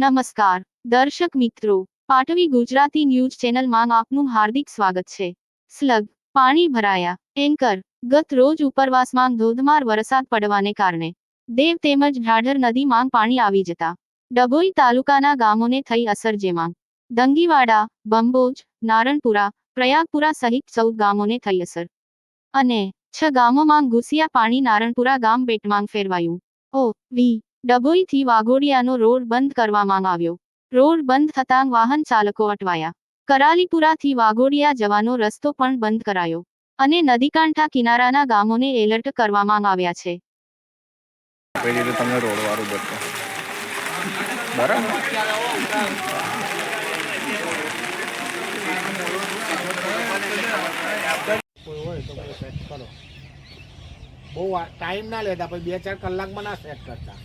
નમસ્કાર દર્શક મિત્રો, પાટવી ગુજરાતી ન્યૂઝ ચેનલમાં આપનું હાર્દિક સ્વાગત છે। સ્લગ પાણી ભરાયા। એન્કર ગત રોજ ઉપરવાસમાં ધોધમાર વરસાદ પડવાને કારણે દેવ તેમજ ઢાઢર નદીમાં પાણી આવી જતા ડભોઈ તાલુકાના ગામોને થઈ અસર, જેમાં દંગીવાડા, બંબોજ, નારણપુરા, પ્રયાગપુરા સહિત 14 ગામોને થઈ અસર અને 6 ગામોમાં ઘૂસ્યા પાણી। નારણપુરા ગામ બેટમાં ફેરવાયું। ઓ.વી. ડભોઈથી વાઘોડિયાનો રોડ બંધ કરવામાં આવ્યો। રોડ બંધ થતાં વાહન ચાલકો અટવાયા। કરાલીપુરાથી વાઘોડિયા જવાનો રસ્તો પણ બંધ કરાયો અને નદીકાંઠા કિનારાના ગામોને એલર્ટ કરવામાં આવ્યા છે। બહુ ટાઈમ ના લેતા, પછી 2-4 કલાકમાં ના સેટ કરતા।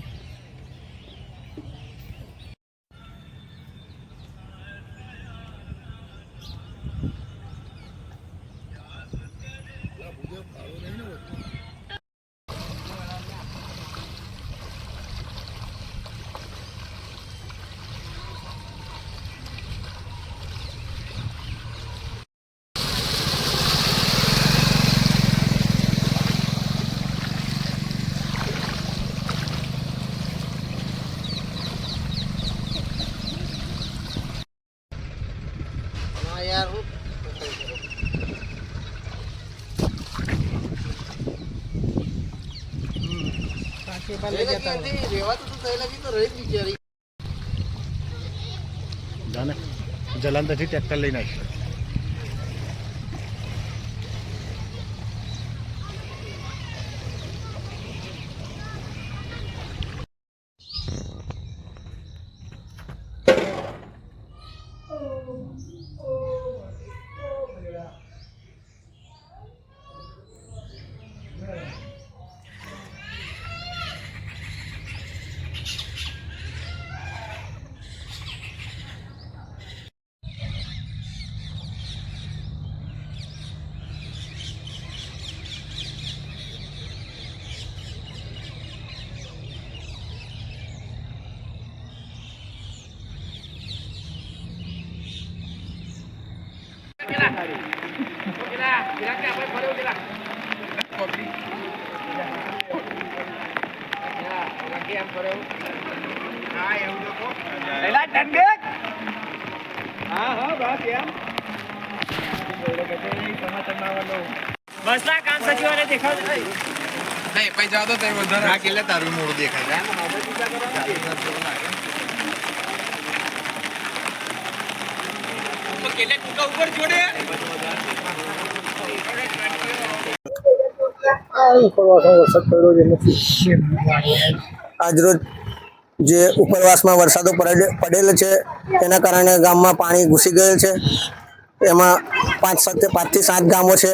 यार जलंधर થી ટ્રેક્ટર લઈને આવ્યો। બસના કામ સચિવાને દેખાવ નહીં, પૈસા તો તે વધારે આ કેલે તારું મોડું દેખાય તો કેલે ટુકા ઉપર જોડે આજરોજ જે ઉપરવાસમાં વરસાદો પડેલ છે તેના કારણે ગામમાં પાણી ઘૂસી ગયેલ છે। એમાં 5 થી 7 ગામો છે।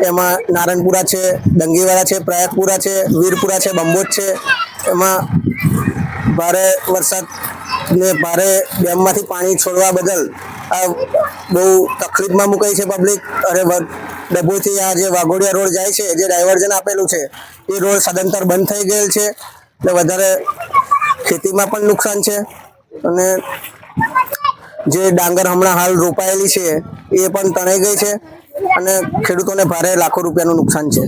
એમાં નારણપુરા છે, દંગીવાડા છે, પ્રયાગપુરા છે, વીરપુરા છે, બંબોજ છે। એમાં ભારે વરસાદ ને ભારે ડેમમાંથી પાણી છોડવા બદલ આ બહુ તકલીફમાં મુકાઈ છે પબ્લિક। અરે ડભોઈથી આ જે વાઘોડિયા રોડ જાય છે, જે ડાયવર્ઝન આપેલું છે, એ રોડ સદંતર બંધ થઈ ગયેલ છે એટલે વધારે ખેતીમાં પણ નુકસાન છે અને જે ડાંગર હમણાં હાલ રોપાયેલી છે એ પણ તણાઈ ગઈ છે અને ખેડૂતોને ભારે લાખો રૂપિયાનું નુકસાન છે।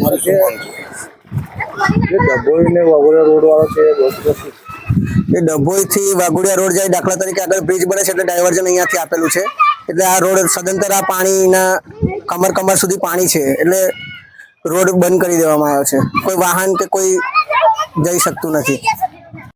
એ ડભોઈથી વાઘોડિયા રોડ જાય, દાખલા તરીકે આગળ બ્રિજ બને છે એટલે ડાયવર્ઝન અહીંયાથી આપેલું છે, એટલે આ રોડ સદંતર આ પાણીના કમર સુધી પાણી છે એટલે રોડ બંધ કરી દેવામાં આવ્યો છે। કોઈ વાહન કે કોઈ જઈ શકતું નથી।